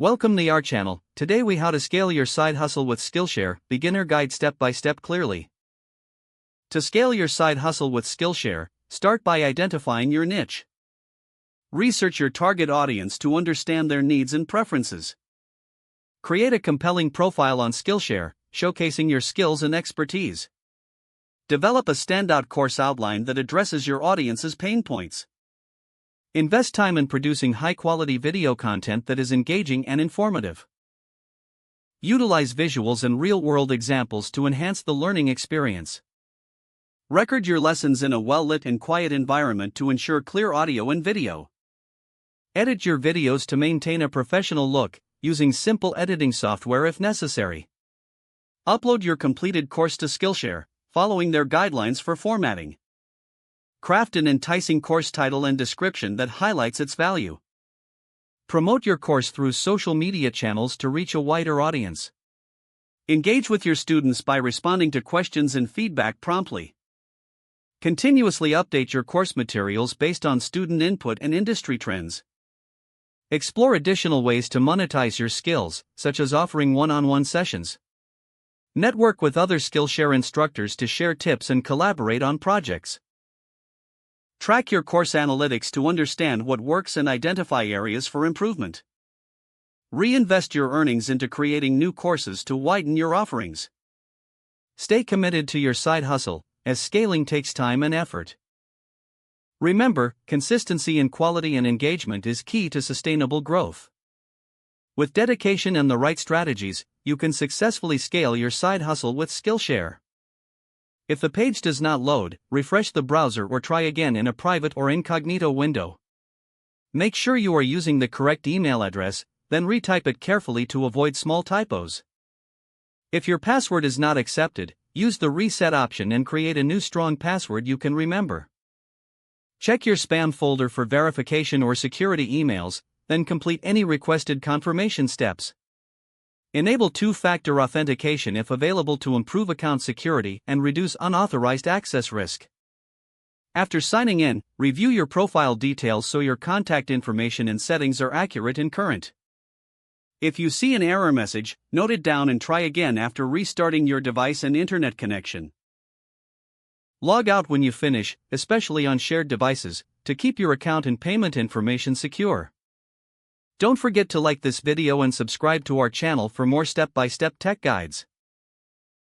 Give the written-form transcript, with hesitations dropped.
Welcome to our channel. Today we how to scale your side hustle with Skillshare, beginner guide step by step clearly. To scale your side hustle with Skillshare, start by identifying your niche. Research your target audience to understand their needs and preferences. Create a compelling profile on Skillshare, showcasing your skills and expertise. Develop a standout course outline that addresses your audience's pain points. Invest time in producing high-quality video content that is engaging and informative. Utilize visuals and real-world examples to enhance the learning experience. Record your lessons in a well-lit and quiet environment to ensure clear audio and video. Edit your videos to maintain a professional look, using simple editing software if necessary. Upload your completed course to Skillshare, following their guidelines for formatting. Craft an enticing course title and description that highlights its value. Promote your course through social media channels to reach a wider audience. Engage with your students by responding to questions and feedback promptly. Continuously update your course materials based on student input and industry trends. Explore additional ways to monetize your skills, such as offering one-on-one sessions. Network with other Skillshare instructors to share tips and collaborate on projects. Track your course analytics to understand what works and identify areas for improvement. Reinvest your earnings into creating new courses to widen your offerings. Stay committed to your side hustle, as scaling takes time and effort. Remember, consistency in quality and engagement is key to sustainable growth. With dedication and the right strategies, you can successfully scale your side hustle with Skillshare. If the page does not load, refresh the browser or try again in a private or incognito window. Make sure you are using the correct email address, then retype it carefully to avoid small typos. If your password is not accepted, use the reset option and create a new strong password you can remember. Check your spam folder for verification or security emails, then complete any requested confirmation steps. Enable two-factor authentication if available to improve account security and reduce unauthorized access risk. After signing in, review your profile details so your contact information and settings are accurate and current. If you see an error message, note it down and try again after restarting your device and internet connection. Log out when you finish, especially on shared devices, to keep your account and payment information secure. Don't forget to like this video and subscribe to our channel for more step-by-step tech guides.